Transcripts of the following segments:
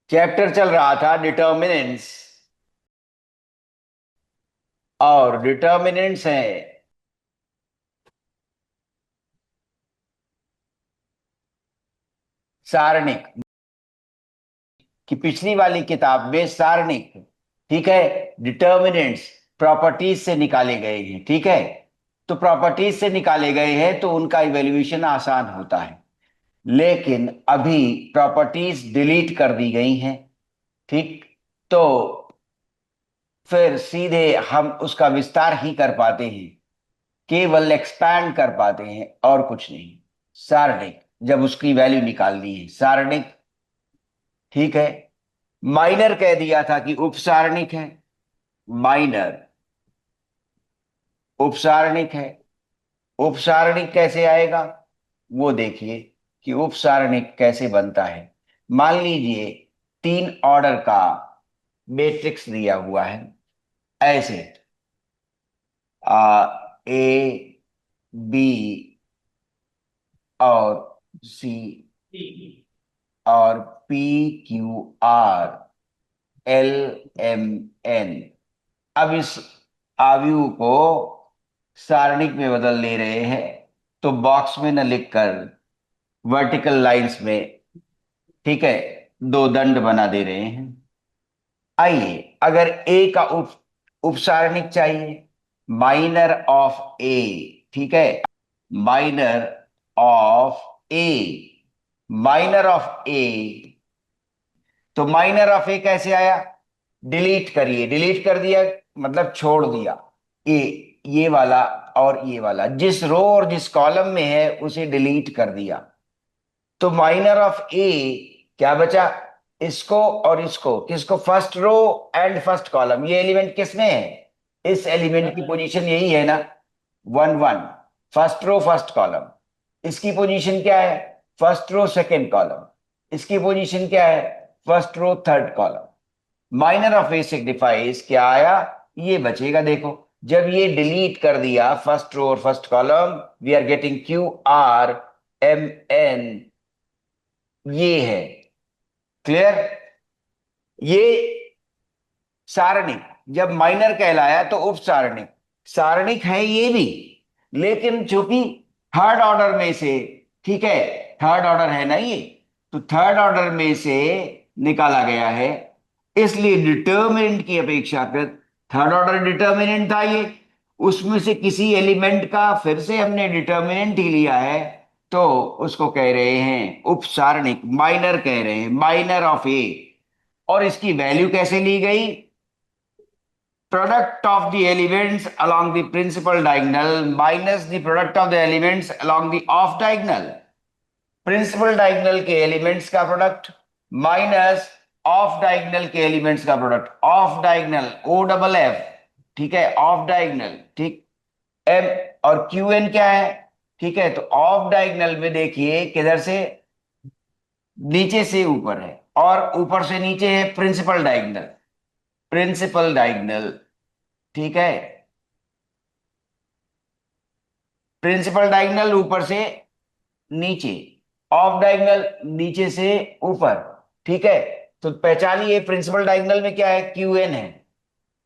Chapter चल रहा था डिटर्मिनेंट्स, और डिटर्मिनेंट्स हैं सारणिक, कि पिछली वाली किताब में सारणिक, ठीक है, डिटर्मिनेंट्स प्रॉपर्टीज से निकाले गए हैं, ठीक है। तो प्रॉपर्टीज से निकाले गए हैं तो उनका इवेल्युएशन आसान होता है, लेकिन अभी प्रॉपर्टीज डिलीट कर दी गई हैं, ठीक। तो फिर सीधे हम उसका विस्तार ही कर पाते हैं, केवल एक्सपैंड कर पाते हैं और कुछ नहीं। सारणिक, जब उसकी वैल्यू निकाल दी है सारणिक, ठीक है। माइनर कह दिया था कि उपसारणिक है, माइनर उपसारणिक है। उपसारणिक कैसे आएगा वो देखिए, कि उपसारणिक कैसे बनता है। मान लीजिए तीन ऑर्डर का मैट्रिक्स दिया हुआ है, ऐसे ए बी और सी और P Q R L M N. अब इस आव्यूह को सारणिक में बदल ले रहे हैं, तो बॉक्स में न लिखकर वर्टिकल लाइंस में, ठीक है, दो दंड बना दे रहे हैं। आइए, अगर ए का उपसारणिक चाहिए, माइनर ऑफ ए, ठीक है, minor of A, minor of A. तो माइनर ऑफ ए कैसे आया? डिलीट करिए, डिलीट कर दिया मतलब छोड़ दिया। ए, ये वाला और ये वाला जिस रो और जिस कॉलम में है उसे डिलीट कर दिया। तो माइनर ऑफ ए क्या बचा? इसको और इसको, किसको? First row and first column. ये एलिमेंट किसमें है? इस एलिमेंट की पोजीशन यही है ना, 1 1, फर्स्ट रो फर्स्ट कॉलम। इसकी पोजीशन क्या है? First row second column. इसकी पोजीशन क्या है? First row third column. Minor of A signifies क्या आया? ये बचेगा, देखो। जब ये डिलीट कर दिया फर्स्ट रो और first column, we are getting Q R M N, ये है। क्लियर? ये सारणिक जब माइनर कहलाया तो उप सारणिक, सारणिक है ये भी, लेकिन चूंकि थर्ड ऑर्डर में से, ठीक है, थर्ड ऑर्डर है ना ये, तो थर्ड ऑर्डर में से निकाला गया है, इसलिए डिटर्मिनेंट की अपेक्षाकृत थर्ड ऑर्डर डिटर्मिनेंट था ये, उसमें से किसी एलिमेंट का फिर से हमने डिटर्मिनेंट ही लिया है, तो उसको कह रहे हैं उपसारणिक, माइनर कह रहे हैं, माइनर ऑफ ए। और इसकी वैल्यू कैसे ली गई? Product of the elements along the principal diagonal minus the product of the elements along the off diagonal। Principal diagonal के एलिमेंट्स का प्रोडक्ट माइनस ऑफ डायगोनल के एलिमेंट्स का product. Off diagonal O double F, ठीक है, off diagonal, ठीक। M और Q N क्या है? ठीक है, तो ऑफ डायगोनल में देखिए किधर से, नीचे से ऊपर है, और ऊपर से नीचे है प्रिंसिपल डायगोनल। प्रिंसिपल डायगोनल, ठीक है, प्रिंसिपल डायगोनल ऊपर से नीचे, ऑफ डायगोनल नीचे से ऊपर, ठीक है। तो पहचानिए प्रिंसिपल डायगोनल में क्या है? क्यू एन है,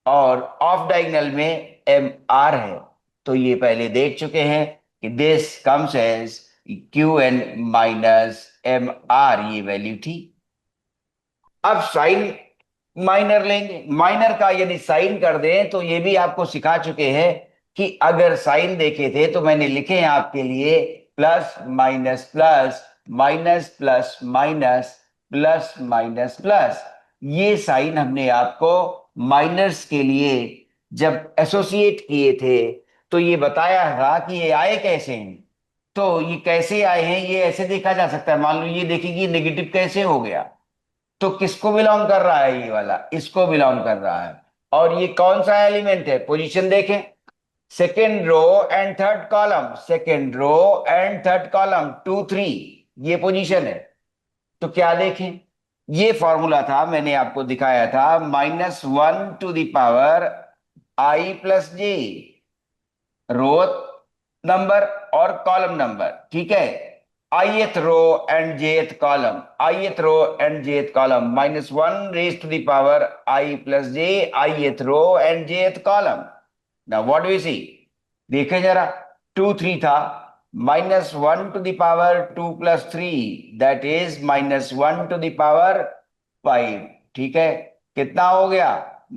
और ऑफ डायगोनल में एम आर है। तो ये पहले देख चुके हैं कि this comes as Q N minus M R, ये वैल्यू थी। अब साइन माइनर लेंगे, माइनर का यदि साइन कर दें तो ये भी आपको सिखा चुके हैं कि अगर साइन देखे थे तो मैंने लिखे हैं आपके लिए plus minus plus, minus plus minus, plus minus plus. ये साइन हमने आपको माइनर्स के लिए जब एसोसिएट किए थे तो ये बताया था कि ये आए कैसे हैं। तो ये कैसे आए हैं ये ऐसे देखा जा सकता है, मान लो ये देखिए कि नेगेटिव कैसे हो गया, तो किसको बिलोंग कर रहा है? ये वाला इसको बिलोंग कर रहा है। और ये कौन सा एलिमेंट है? पोजीशन देखें, second row and third column, second row and third column 2 3, ये पोजीशन है। तो क्या देखें, ये फॉर्मूला था, मैंने आपको दिखाया था, -1 to the power I plus J, row number और कॉलम नंबर, ठीक है। ith row and jth column, ith row and jth column, -1 raise to the power I plus j, ith row and jth column. Now what do we see, देखे जरा, 2 3 था, -1 to the power 2 plus 3, that is -1 to the power 5। ठीक है, कितना हो गया,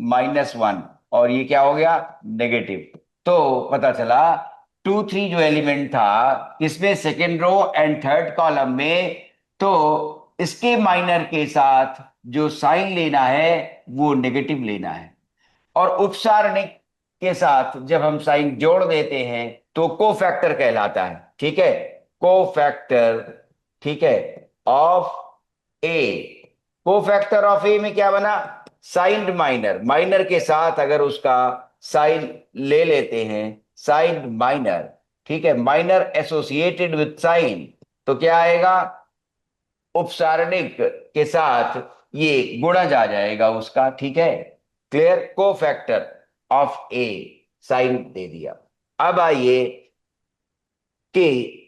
-1, और ये क्या हो गया, नेगेटिव। तो पता चला 2 3 जो एलिमेंट था इसमें second row and third column में, तो इसके माइनर के साथ जो साइन लेना है वो नेगेटिव लेना है, और उपसारणिक के साथ जब हम साइन जोड़ देते हैं तो कोफैक्टर कहलाता है। ठीक है, कोफैक्टर, ठीक है, ऑफ ए। कोफैक्टर ऑफ ए में क्या बना, साइंड माइनर, माइनर के साथ अगर उसका साइन ले लेते हैं, साइंड माइनर, ठीक है, माइनर एसोसिएटेड विथ साइन, तो क्या आएगा, उपसारणिक के साथ ये गुणज आ जाएगा उसका। ठीक है, clear, cofactor of A, sign दे दिया। अब आइए कि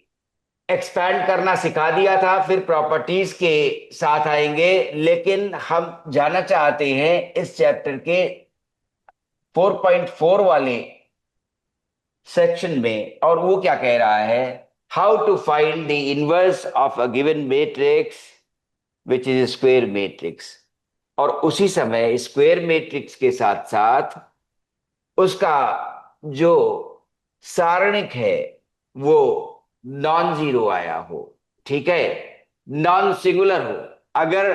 एक्सपैंड करना सिखा दिया था, फिर प्रॉपर्टीज के साथ आएंगे, लेकिन हम जाना चाहते हैं इस चैप्टर के 4.4 वाले सेक्शन में, और वो क्या कह रहा है, how to find the inverse of a given matrix which is square matrix. और उसी समय स्क्वायर मैट्रिक्स के साथ साथ उसका जो सारणिक है वो नॉन जीरो आया हो। ठीक है, नॉन सिंगुलर हो। अगर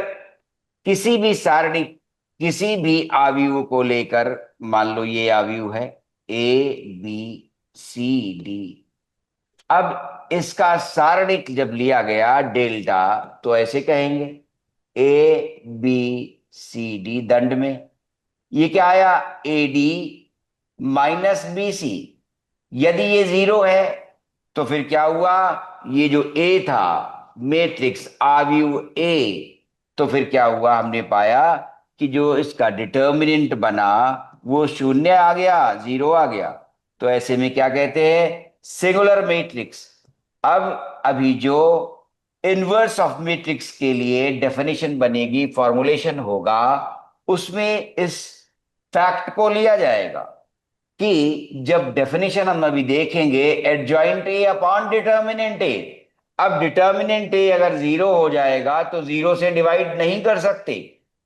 किसी भी सारणी, किसी भी आव्यूह को लेकर, मान लो ये आव्यूह है ABCD, अब इसका सारणिक जब लिया गया डेल्टा, तो ऐसे कहेंगे ABCD दंड में, ये क्या आया, AD माइनस BC। यदि ये जीरो है तो फिर क्या हुआ, ये जो A था मैट्रिक्स आव्यूह A, तो फिर क्या हुआ, हमने पाया कि जो इसका डिटर्मिनेंट बना वो शून्य आ गया, जीरो आ गया। तो ऐसे में क्या कहते हैं, सिंगुलर मैट्रिक्स। अब अभी जो इनवर्स ऑफ मैट्रिक्स के लिए डेफिनेशन बनेगी, फॉर्मुलेशन होगा, उसमें इस फैक्ट को लिया जाएगा कि जब डेफिनेशन हम अभी देखेंगे, एडजॉइंट ए अपॉन डिटर्मिनेंट ए। अब डिटर्मिनेंट ए अगर जीरो हो जाएगा तो जीरो से डिवाइड नहीं कर सकते,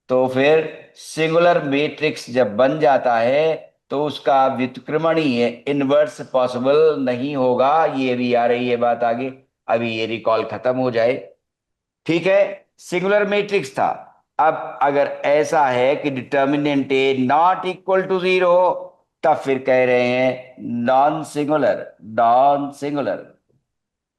तो फिर सिंगुलर मैट्रिक्स जब बन जाता है तो उसका व्युत्क्रमणीय इनवर्स पॉसिबल नहीं होगा। ये भी आ रही है बात आगे, अभी ये रिकॉल खत्म हो जाए। ठीक है, सिंगुलर मैट्रिक्स था। अब अगर ऐसा है कि determinant A not equal to zero, तब फिर कह रहे हैं non singular, non singular,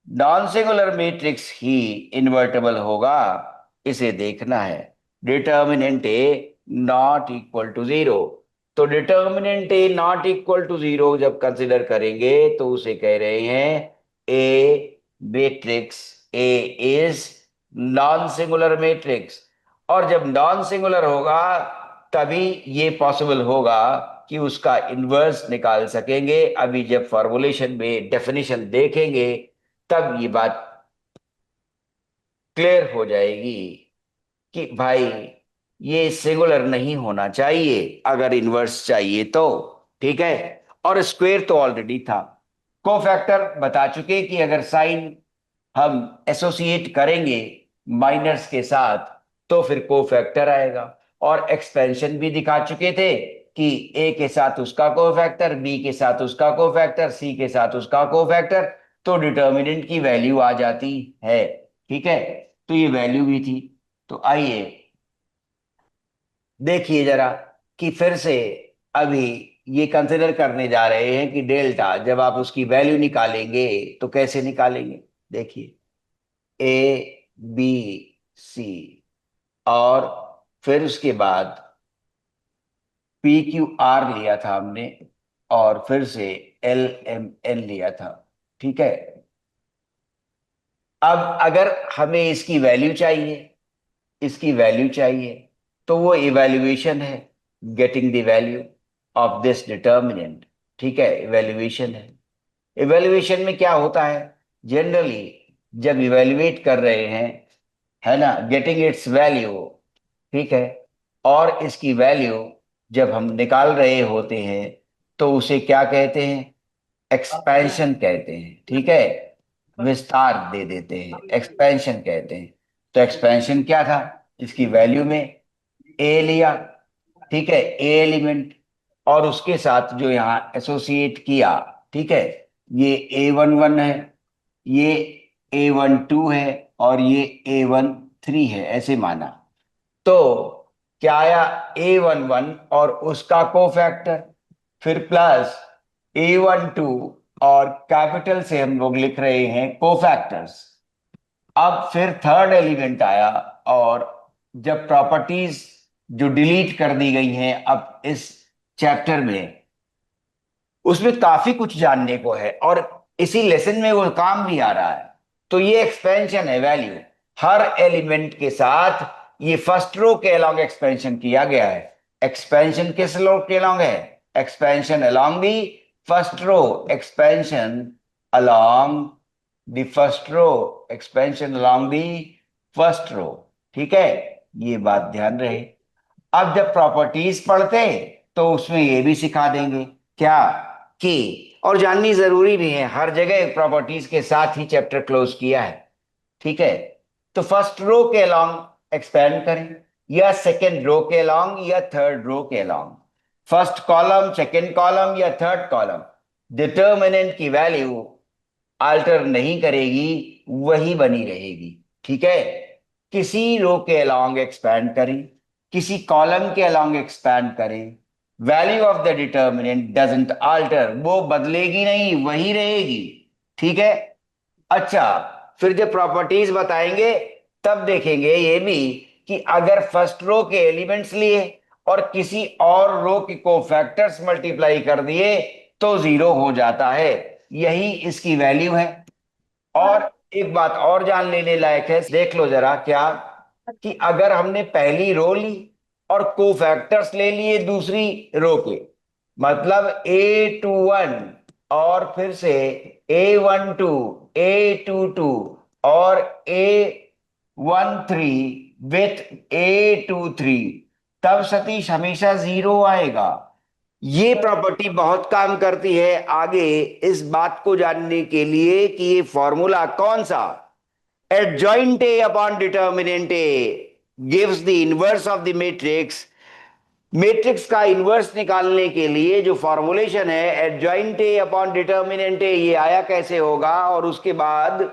non singular matrix ही इन्वर्टेबल होगा, इसे देखना है। Determinant A not equal to zero, तो determinant A not equal to zero जब कंसिडर करेंगे तो उसे कह रहे हैं A matrix, A is non singular matrix. और जब नॉन सिंगुलर होगा तभी ये पॉसिबल होगा कि उसका इन्वर्स निकाल सकेंगे। अभी जब फॉर्मुलेशन में डेफिनेशन देखेंगे तब ये बात क्लियर हो जाएगी कि भाई ये सिंगुलर नहीं होना चाहिए अगर इन्वर्स चाहिए तो। ठीक है, और स्क्वायर तो ऑलरेडी था। कोफैक्टर बता चुके कि अगर साइन हम एसोसिएट करेंगे माइनर्स के साथ तो फिर कोफैक्टर आएगा, और एक्सपेंशन भी दिखा चुके थे कि ए के साथ उसका कोफैक्टर, बी के साथ उसका कोफैक्टर, सी के साथ उसका कोफैक्टर, तो डिटर्मिनेंट की वैल्यू आ जाती है। ठीक है, तो ये वैल्यू भी थी। तो आइए देखिए जरा कि फिर से अभी ये कंसिडर करने जा रहे हैं कि डेल्टा जब आप उसकी वैल्यू निकालेंगे तो कैसे निकालेंगे। देखिए ABC, और फिर उसके बाद PQR लिया था हमने, और फिर से LMN लिया था। ठीक है, अब अगर हमें इसकी वैल्यू चाहिए, इसकी वैल्यू चाहिए, तो वो इवैल्यूएशन है, getting the value of this determinant. ठीक है, इवैल्यूएशन है। इवैल्यूएशन में क्या होता है, जनरली जब इवेल्युएट कर रहे हैं, है ना, गेटिंग इट्स वैल्यू, ठीक है, और इसकी वैल्यू जब हम निकाल रहे होते हैं तो उसे क्या कहते हैं, एक्सपेंशन कहते हैं, ठीक है, विस्तार दे देते हैं, एक्सपेंशन कहते हैं। तो एक्सपेंशन क्या था, इसकी वैल्यू में ए लिया, ठीक है, ए एलिमेंट, और उसके साथ जो यहाँ एसोसिएट किया, ठीक है, ये A11 है, ये A12 है, और ये A13 है, ऐसे माना। तो क्या आया, A11 और उसका कोफैक्टर, फिर प्लस A12, और कैपिटल से हम लोग लिख रहे हैं कोफैक्टर्स। अब फिर थर्ड एलिमेंट आया, और जब प्रॉपर्टीज जो डिलीट कर दी गई हैं अब इस चैप्टर में, उसमें काफी कुछ जानने को है, और इसी लेसन में वो काम भी आ रहा है। तो ये एक्सपेंशन है, वैल्यू हर एलिमेंट के साथ, ये फर्स्ट रो के अलोंग एक्सपेंशन किया गया है। एक्सपेंशन किस रो के अलोंग है, expansion along the first row, expansion along the first row, expansion along the first row, ठीक है, ये बात ध्यान रहे। अब जब प्रॉपर्टीज पढ़ते तो उसमें ये भी सिखा देंगे, क्या, कि, और जाननी जरूरी भी है, हर जगह प्रॉपर्टीज के साथ ही चैप्टर क्लोज किया है, ठीक है। तो फर्स्ट रो के अलोंग एक्सपेंड करें, या सेकेंड रो के अलोंग, या थर्ड रो के along, first column, second column, या थर्ड कॉलम, डिटर्मिनेंट की वैल्यू आल्टर नहीं करेगी, वही बनी रहेगी, ठीक है। किसी रो के अलोंग एक्सपैंड करें, किसी कॉलम के अलोंग एक्सपैंड करें, value of the determinant doesn't alter, वो बदलेगी नहीं, वही रहेगी, ठीक है। अच्छा, फिर जब प्रॉपर्टीज बताएंगे तब देखेंगे ये भी कि अगर फर्स्ट रो के एलिमेंट्स लिए और किसी और रो के कोफैक्टर्स मल्टीप्लाई कर दिए तो जीरो हो जाता है, यही इसकी वैल्यू है। और एक बात और जान लेने लायक है, देख लो जरा, क्या, कि अगर हमने पहली रो ली और कोफैक्टर्स ले लिए दूसरी रो के, मतलब A21 और फिर से A12, A22 और A13 विथ A23, तब सतीश हमेशा जीरो आएगा। ये प्रॉपर्टी बहुत काम करती है आगे इस बात को जानने के लिए कि ये फॉर्मूला कौन सा, adjoint A upon determinant A gives the inverse of the matrix। Matrix का इन्वर्स निकालने के लिए जो फॉर्मूलेशन है एडजॉइंट ए अपॉन डिटर्मिनेंट ए, ये आया कैसे होगा। और उसके बाद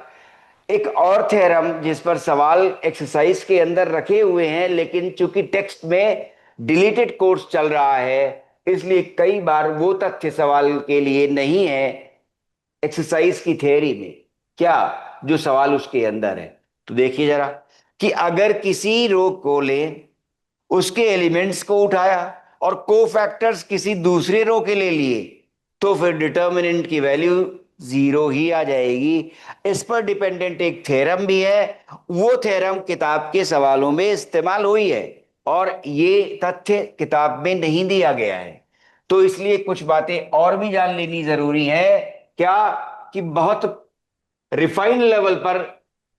एक और थ्योरम जिस पर सवाल एक्सरसाइज के अंदर रखे हुए हैं, लेकिन चूंकि टेक्स्ट में डिलीटेड कोर्स चल रहा है इसलिए कई बार वो तथ्य सवाल के लिए नहीं है एक्सरसाइज की थ्योरी में, क्या, जो सवाल उसके अंदर है। तो देखिए जरा, कि अगर किसी रो को ले, उसके एलिमेंट्स को उठाया और कोफैक्टर्स किसी दूसरे रो के ले लिए, तो फिर डिटर्मिनेंट की वैल्यू जीरो ही आ जाएगी। इस पर डिपेंडेंट एक थ्योरम भी है, वो थ्योरम किताब के सवालों में इस्तेमाल हुई है, और ये तथ्य किताब में नहीं दिया गया है। तो इसलिए कुछ बातें और भी जान लेनी जरूरी है, क्या, कि बहुत रिफाइंड लेवल पर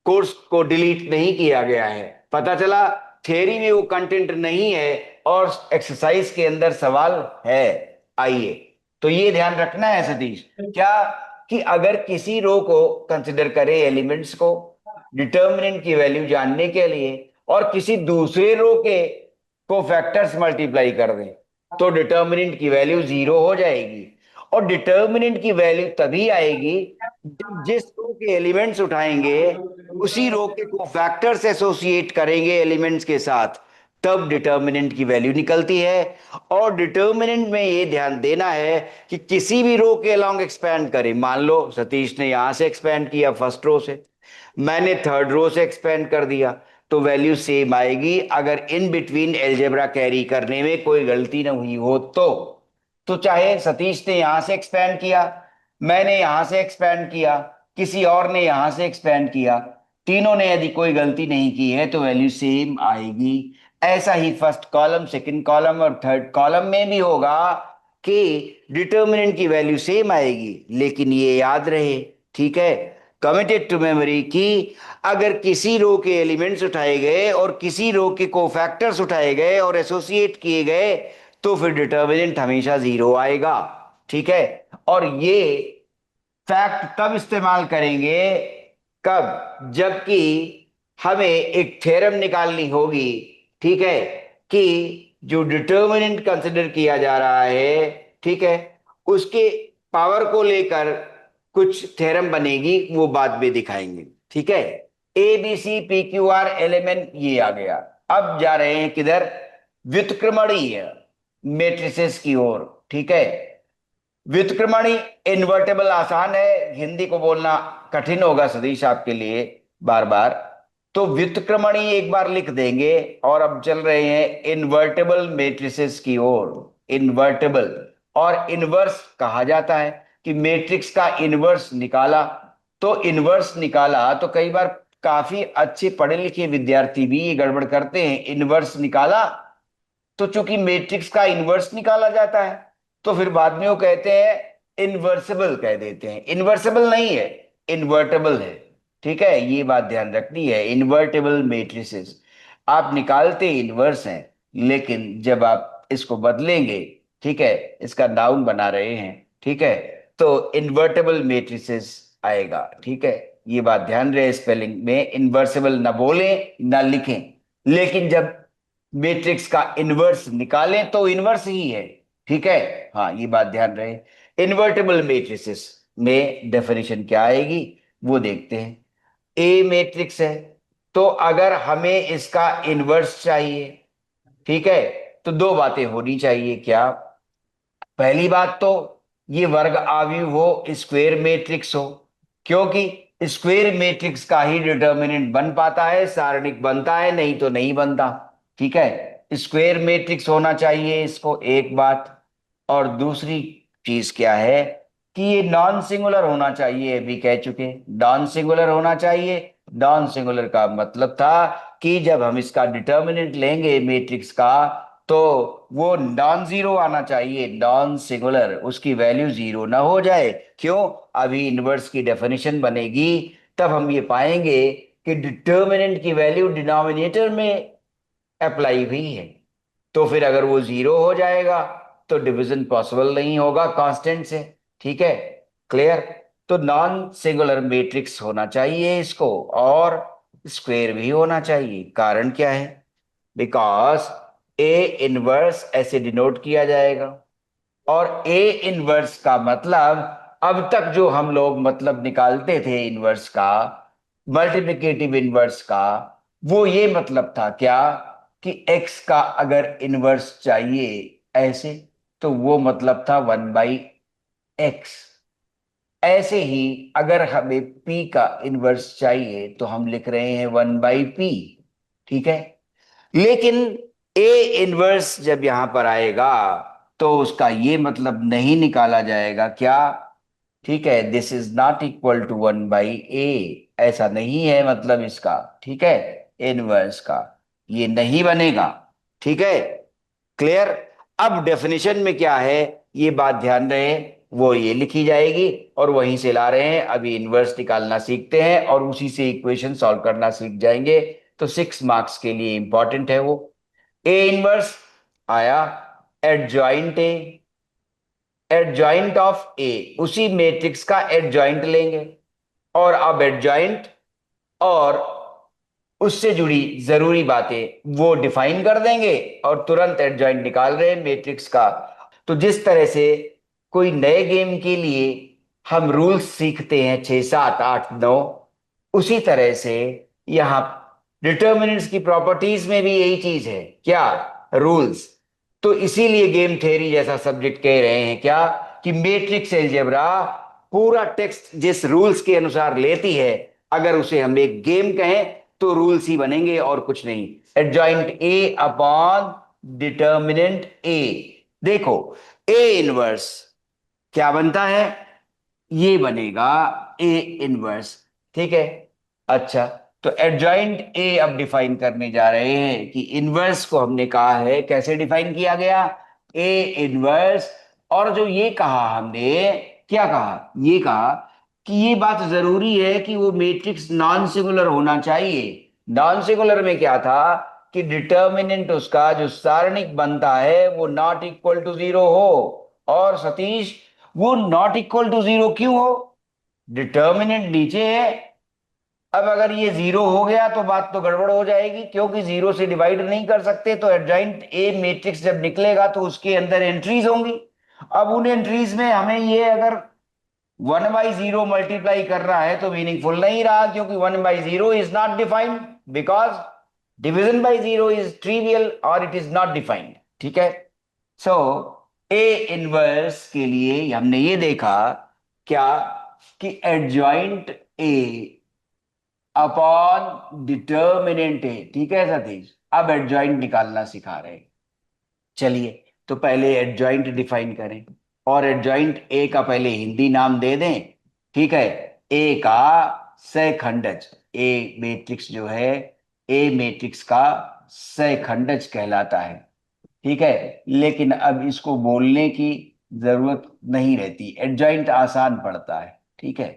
कोर्स को डिलीट नहीं किया गया है। पता चला थ्योरी में वो कंटेंट नहीं है और एक्सरसाइज के अंदर सवाल है। आइए, तो ये ध्यान रखना है सतीश, क्या, कि अगर किसी रो को कंसिडर करें एलिमेंट्स को डिटर्मिनेंट की वैल्यू जानने के लिए, और किसी दूसरे रो के को फैक्टर्स मल्टीप्लाई कर दें, तो डिटर्मिनेंट की वैल्यू जीरो हो जाएगी। और डिटर्मिनेंट की वैल्यू तभी आएगी जब जिस रो के एलिमेंट्स उठाएंगे उसी रो के कोफैक्टर्स एसोसिएट करेंगे एलिमेंट्स के साथ, तब डिटर्मिनेंट की वैल्यू निकलती है। और डिटर्मिनेंट में ये ध्यान देना है कि किसी भी रो के अलोंग एक्सपैंड करें, मान लो सतीश ने यहां से एक्सपैंड किया फर्स्ट रो से, मैंने थर्ड रो से एक्सपेंड कर दिया, तो वैल्यू सेम आएगी अगर इन बिटवीन एलजेब्रा कैरी करने में कोई गलती ना हुई हो तो चाहे सतीश ने यहां से एक्सपेंड किया, मैंने यहां से एक्सपेंड किया, किसी और ने यहां से एक्सपेंड किया, तीनों ने यदि कोई गलती नहीं की है तो वैल्यू सेम आएगी। ऐसा ही फर्स्ट कॉलम, सेकंड कॉलम और थर्ड कॉलम में भी होगा कि डिटर्मिनेंट की वैल्यू सेम आएगी, लेकिन ये याद रहे, ठीक है, कमिटेड टू मेमोरी कि अगर किसी रो के एलिमेंट्स उठाए गए और किसी रो के कोफैक्टर्स उठाए गए और एसोसिएट किए गए तो फिर डिटर्मिनेंट हमेशा जीरो आएगा। ठीक है। और ये फैक्ट तब इस्तेमाल करेंगे, कब, जबकि हमें एक थ्योरम निकालनी होगी, ठीक है, कि जो डिटर्मिनेंट कंसिडर किया जा रहा है, ठीक है, उसके पावर को लेकर कुछ थ्योरम बनेगी, वो बाद में दिखाएंगे। ठीक है। A B C P Q R L M N ये आ गया। अब जा रहे हैं किधर? व्युत्क्रमणीय मेट्रिसेस की ओर। ठीक है। व्युत्क्रमणी इन्वर्टेबल आसान है, हिंदी को बोलना कठिन होगा सतीश आपके लिए बार बार। तो व्युत्क्रमणी एक बार लिख देंगे और अब चल रहे हैं इन्वर्टेबल मैट्रिसेस की ओर। इन्वर्टेबल और इनवर्स कहा जाता है कि मैट्रिक्स का इनवर्स निकाला। तो इनवर्स निकाला तो कई बार काफी अच्छे पढ़े लिखे विद्यार्थी भी ये गड़बड़ करते हैं, इनवर्स निकाला तो चूंकि मैट्रिक्स का इनवर्स निकाला जाता है तो फिर बाद में वो कहते हैं इनवर्सिबल कह देते हैं। इनवर्सिबल नहीं है, इन्वर्टेबल है। ठीक है, ये बात ध्यान रखनी है। इन्वर्टेबल मैट्रिसेस आप निकालते इनवर्स हैं, लेकिन जब आप इसको बदलेंगे, ठीक है, इसका नाउन बना रहे हैं, ठीक है, तो इन्वर्टेबल मैट्रिसेस आएगा। ठीक है, ये बात ध्यान रहे, स्पेलिंग में इन्वर्सिबल ना बोलें ना लिखें, लेकिन जब मैट्रिक्स का इनवर्स निकालें तो इनवर्स ही है। ठीक है। हाँ, ये बात ध्यान रहे। इन्वर्टेबल मैट्रिसेस में डेफिनेशन क्या आएगी वो देखते हैं। ए मैट्रिक्स है तो अगर हमें इसका इनवर्स चाहिए, ठीक है, तो दो बातें होनी चाहिए। क्या? पहली बात तो ये वर्ग आव्यूह हो, स्क्वेयर मैट्रिक्स हो, क्योंकि स्क्वेयर मैट्रिक्स का ही डिटर्मिनेंट बन पाता है, सारणिक बनता है, नहीं तो नहीं बनता। ठीक है, स्क्वेयर मैट्रिक्स होना चाहिए इसको, एक बात। और दूसरी चीज क्या है कि ये नॉन सिंगुलर होना चाहिए, अभी कह चुके, नॉन सिंगुलर होना चाहिए। नॉन सिंगुलर का मतलब था कि जब हम इसका डिटर्मिनेंट लेंगे मैट्रिक्स का तो वो नॉन जीरो आना चाहिए, नॉन सिंगुलर, उसकी वैल्यू जीरो ना हो जाए। क्यों? अभी इनवर्स की डेफिनेशन बनेगी, तब हम ये पाएंगे कि डिटर्मिनेंट की वैल्यू डिनोमिनेटर में अप्लाई हुई है। तो फिर अगर वो जीरो हो जाएगा तो डिवीजन पॉसिबल नहीं होगा कांस्टेंट से। ठीक है, क्लियर? तो नॉन सिंगुलर मैट्रिक्स होना चाहिए इसको, और स्क्वेयर भी होना चाहिए। कारण क्या है? बिकॉज ए इनवर्स ऐसे डिनोट किया जाएगा, और ए इनवर्स का मतलब, अब तक जो हम लोग मतलब निकालते थे इनवर्स का, मल्टीप्लिकेटिव इनवर्स का, वो ये मतलब था क्या कि एक्स का अगर इनवर्स चाहिए ऐसे, तो वो मतलब था 1/x। ऐसे ही अगर हमें p का इनवर्स चाहिए तो हम लिख रहे हैं 1/p। ठीक है। लेकिन ए इनवर्स जब यहां पर आएगा तो उसका ये मतलब नहीं निकाला जाएगा। क्या? ठीक है, this is not equal to 1/a, ऐसा नहीं है मतलब इसका। ठीक है, इनवर्स का ये नहीं बनेगा। ठीक है, क्लियर? अब डेफिनेशन में क्या है ये बात ध्यान रहे, वो ये लिखी जाएगी और वहीं से ला रहे हैं। अभी इनवर्स निकालना सीखते हैं और उसी से इक्वेशन सॉल्व करना सीख जाएंगे, तो 6 मार्क्स के लिए इंपॉर्टेंट है वो। ए इनवर्स आया, एडजॉइंट ए, एडजॉइंट ऑफ ए, उसी मैट्रिक्स का एडजॉइंट लेंगे, और अब एडजॉइंट और उससे जुड़ी जरूरी बातें वो डिफाइन कर देंगे और तुरंत एडजॉइंट निकाल रहे हैं मैट्रिक्स का। तो जिस तरह से कोई नए गेम के लिए हम रूल्स सीखते हैं 6 7 8 9, उसी तरह से यहाँ डिटर्मिनेंट्स की प्रॉपर्टीज में भी यही चीज है। क्या? रूल्स। तो इसीलिए गेम थ्योरी जैसा सब्जेक्ट कह रहे हैं क्या कि मैट्रिक्स अलजेब्रा पूरा टेक्स्ट जिस रूल्स के अनुसार लेती है, अगर उसे हम एक गेम कहें तो रूल्स ही बनेंगे और कुछ नहीं। एडजॉइंट ए अपॉन डिटर्मिनेंट ए। देखो, ए इनवर्स क्या बनता है? ये बनेगा ए इनवर्स। ठीक है। अच्छा, तो एडजॉइंट ए अब डिफाइन करने जा रहे हैं कि इनवर्स को हमने कहा है कैसे डिफाइन किया गया, ए इनवर्स। और जो ये कहा हमने, क्या कहा? ये कहा कि ये बात जरूरी है कि वो मैट्रिक्स नॉन सिंगुलर होना चाहिए। नॉन सिंगुलर में क्या था कि डिटर्मिनेंट उसका जो सारणिक बनता है वो नॉट इक्वल टू जीरो हो। और सतीश, वो नॉट इक्वल टू जीरो क्यों हो? डिटर्मिनेंट नीचे है। अब अगर ये जीरो हो गया तो बात तो गड़बड़ हो जाएगी, क्योंकि जीरो से डिवाइड नहीं कर सकते। तो एडजॉइंट ए मैट्रिक्स जब निकलेगा तो उसके अंदर एंट्रीज होंगी। अब उन एंट्रीज में हमें ये अगर 1/0 मल्टीप्लाई कर रहा है तो मीनिंगफुल नहीं रहा, क्योंकि 1/0 is not defined, because division by zero is trivial और इट इज नॉट डिफाइंड। ठीक है। सो ए इनवर्स के लिए हमने ये देखा क्या, कि एडजॉइंट ए अपॉन डिटर्मिनेंट ए। ठीक है सतीश, अब एडजॉइंट निकालना सिखा रहे हैं। चलिए, तो पहले एडजॉइंट डिफाइन करें, और एडजॉइंट ए का पहले हिंदी नाम दे दें। ठीक है। ए का सहखंडज, ए मैट्रिक्स जो है, ए मैट्रिक्स का सहखंडज कहलाता है। ठीक है। लेकिन अब इसको बोलने की जरूरत नहीं रहती, एडजॉइंट आसान पड़ता है। ठीक है।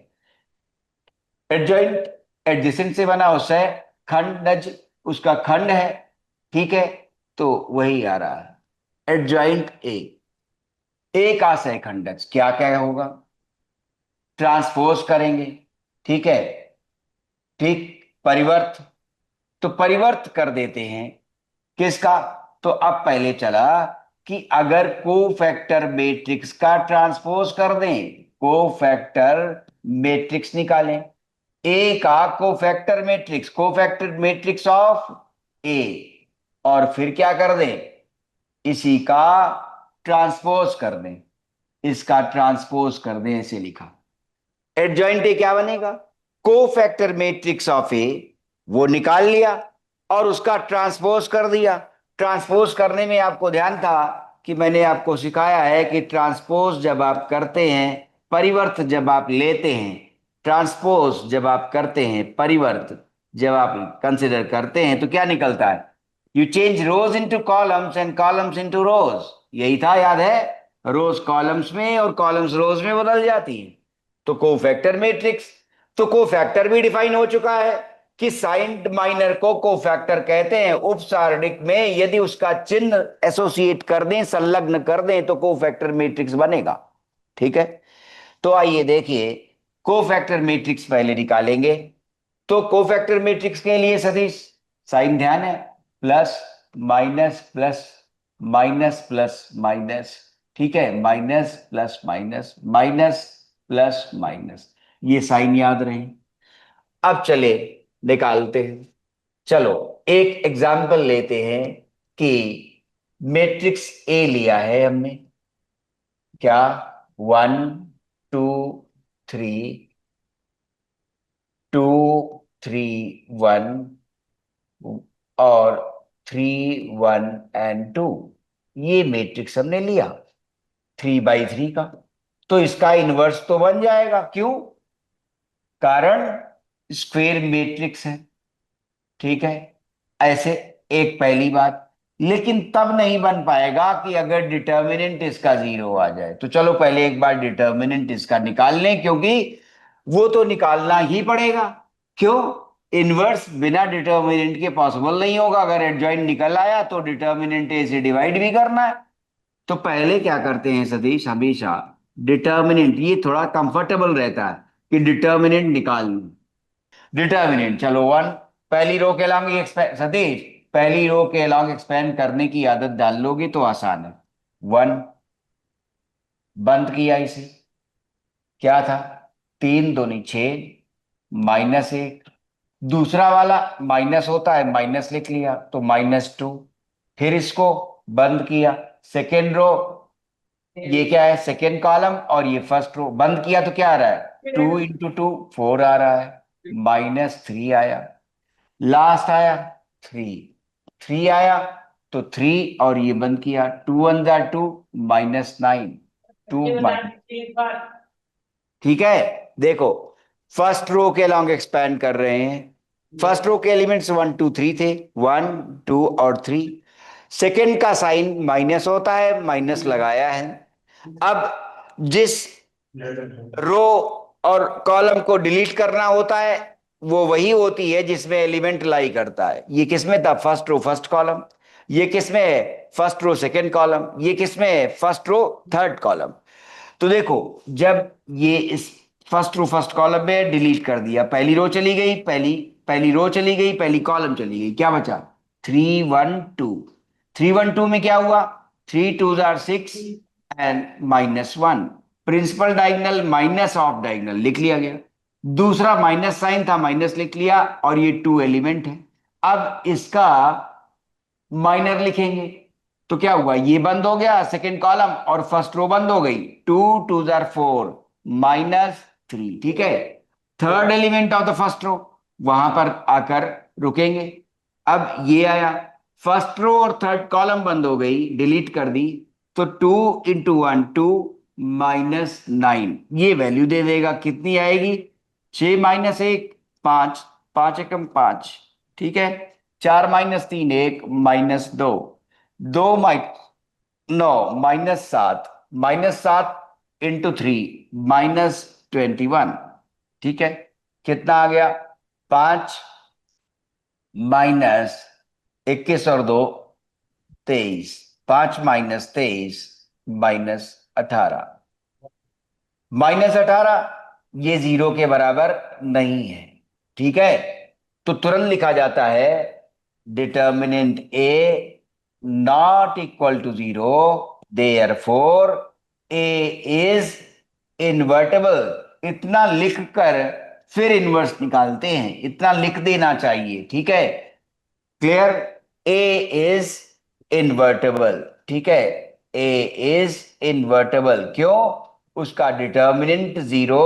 एडजॉइंट एडजेसेंट से बना, उससे खंडज उसका खंड है। ठीक है। तो वही आ रहा है एडजॉइंट ए। ए का सहखंडज क्या क्या होगा? ट्रांसपोज करेंगे। ठीक है। ठीक। परिवर्त, तो परिवर्त कर देते हैं किसका? तो अब पहले चला कि अगर कोफैक्टर मैट्रिक्स का ट्रांसपोज कर दें, कोफैक्टर मैट्रिक्स निकालें, ए का cofactor matrix, cofactor matrix of A, और फिर क्या कर दें, इसी का ट्रांसपोज कर दें, इसका ट्रांसपोज कर दें, ऐसे लिखा। एडजॉइंट ए क्या बनेगा? कोफैक्टर मैट्रिक्स ऑफ ए, वो निकाल लिया और उसका ट्रांसपोज कर दिया। ट्रांसपोज करने में आपको ध्यान था कि मैंने आपको सिखाया है कि ट्रांसपोज जब आप करते हैं, परिवर्त जब आप लेते हैं, ट्रांसपोज जब आप करते हैं, परिवर्त जब आप कंसिडर करते हैं, तो क्या निकलता है? You change rose into columns and columns into रोज। यही था, याद है? रोज कॉलम्स में और कॉलम्स रोज में बदल जाती है। तो कोफैक्टर मैट्रिक्स, तो कोफैक्टर भी डिफाइन हो चुका है कि साइन माइनर को कोफैक्टर कहते हैं। उपसारणिक में यदि उसका चिन्ह एसोसिएट कर दें, संलग्न कर दें, तो कोफैक्टर मैट्रिक्स बनेगा। ठीक है। तो आइए देखिए, कोफैक्टर मैट्रिक्स पहले निकालेंगे। तो कोफैक्टर मैट्रिक्स के लिए सतीश, साइन ध्यान है, plus minus plus minus plus minus. ठीक है। Minus plus minus minus plus minus, ये साइन याद रहे। अब चले निकालते हैं। चलो, एक एग्जाम्पल लेते हैं कि मैट्रिक्स ए लिया है हमने, क्या, 1 2 3, 2 3 1, और 3 1 and 2, ये मैट्रिक्स हमने लिया 3/3 का। तो इसका इनवर्स तो बन जाएगा, क्यों? कारण स्क्वेयर मैट्रिक्स है। ठीक है। ऐसे एक पहली बात। लेकिन तब नहीं बन पाएगा कि अगर डिटर्मिनेंट इसका जीरो आ जाए। तो चलो पहले एक बार डिटर्मिनेंट इसका निकाल लें, क्योंकि वो तो निकालना ही पड़ेगा। क्यों? इनवर्स बिना डिटर्मिनेंट के पॉसिबल नहीं होगा। अगर एडजॉइंट निकल आया तो डिटर्मिनेंट ए से डिवाइड भी करना है। तो पहले क्या करते हैं सतीश, हमेशा डिटर्मिनेंट, ये थोड़ा कंफर्टेबल रहता है कि डिटर्मिनेंट निकाल लूं। डिटर्मिनेंट, चलो 1, पहली रो के अलॉन्ग सतीश, पहली रो के अलॉन्ग एक्सपेंड करने की आदत डाल लोगे तो आसान है। 1, बंद किया इसे, क्या था, 3 दूनी 6, -1। दूसरा वाला माइनस होता है, माइनस लिख लिया तो -2। फिर इसको बंद किया, सेकेंड रो, ये क्या है, सेकेंड कॉलम, और ये फर्स्ट रो, बंद किया तो क्या आ रहा है, 2 × 2 4 आ रहा है, -3 आया। लास्ट आया 3, 3 आया, तो 3, और ये बंद किया, 2 × 1 = 2, -9, 2 ठीक है। देखो, फर्स्ट रो के लॉन्ग एक्सपैंड कर रहे हैं। फर्स्ट रो के एलिमेंट्स 1 2 3 थे, 1 2 और 3। सेकंड का साइन माइनस होता है, माइनस लगाया है। अब जिस रो और कॉलम को डिलीट करना होता है, वो वही होती है जिसमें एलिमेंट लाई करता है। ये किसमें था? First row first column. ये किसमें है? First row second column. ये किसमें है? First row third column. तो देखो, जब ये इस फर्स्ट रो फर्स्ट कॉलम में डिलीट कर दिया, पहली रो चली गई, पहली पहली रो चली गई, पहली कॉलम चली गई, क्या बचा? 3 1 2। 3 1 2 में क्या हुआ? 3 2 6 and -1। Principal diagonal minus of diagonal लिख लिया गया। दूसरा माइनस साइन था, माइनस लिख लिया, और ये 2 एलिमेंट है। अब इसका माइनर लिखेंगे, तो क्या हुआ? ये बंद हो गया सेकंड कॉलम, और फर्स्ट रो बंद हो गई। 2 2 4 -3, ठीक है। Third element of the first row, वहां पर आकर रुकेंगे। अब ये आया, फर्स्ट रो और थर्ड कॉलम बंद हो गई, डिलीट कर दी, तो 2 × 1 2 -9 ये वैल्यू दे देगा। कितनी आएगी? 6 - 1 5, 5 × 5, ठीक है। 4 - 3 1 -2, 2 - 9 -7, -7 × 3 -21, ठीक है। कितना आ गया? 5 -21 और 2 23। 5 -23 -18, -18 ये 0 के बराबर नहीं है, ठीक है। तो तुरंत लिखा जाता है determinant A not equal to 0, therefore A is invertible. इतना लिखकर फिर इनवर्स निकालते हैं, इतना लिख देना चाहिए, ठीक है। क्लियर? ए इज इनवर्टेबल, ठीक है। ए इज इनवर्टेबल क्यों? उसका डिटर्मिनेंट 0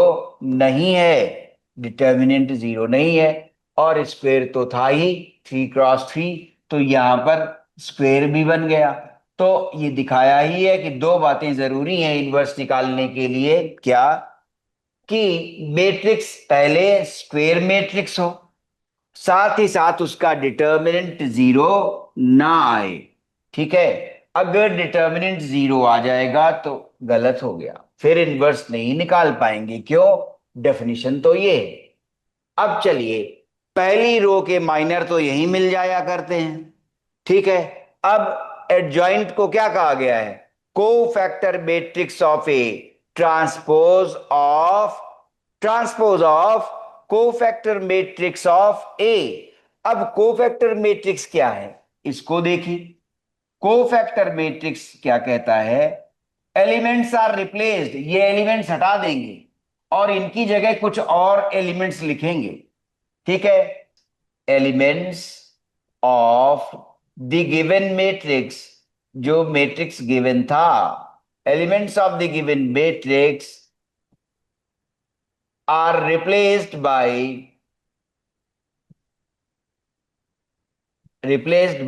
नहीं है, डिटर्मिनेंट 0 नहीं है। और स्क्वेयर तो था ही, 3 × 3, तो यहां पर स्क्वेयर भी बन गया। तो ये दिखाया ही है कि दो बातें जरूरी हैं इनवर्स निकालने के लिए। क्या? कि मैट्रिक्स पहले स्क्वेयर मैट्रिक्स हो, साथ ही साथ उसका डिटर्मिनेंट 0 ना आए, ठीक है। अगर डिटर्मिनेंट 0 आ जाएगा तो गलत हो गया, फिर इनवर्स नहीं निकाल पाएंगे। क्यों? डेफिनेशन तो ये है। अब चलिए, पहली रो के माइनर तो यही मिल जाया करते हैं, ठीक है। अब एडजॉइंट को क्या कहा गया है? Cofactor matrix of A transpose of cofactor matrix of A. अब कोफैक्टर मैट्रिक्स क्या है, इसको देखिए। कोफैक्टर मैट्रिक्स क्या कहता है? एलिमेंट्स आर रिप्लेस्ड, ये एलिमेंट्स हटा देंगे और इनकी जगह कुछ और एलिमेंट्स लिखेंगे, ठीक है। Elements of the given matrix, जो मैट्रिक्स गिवन था, elements of the given matrix are replaced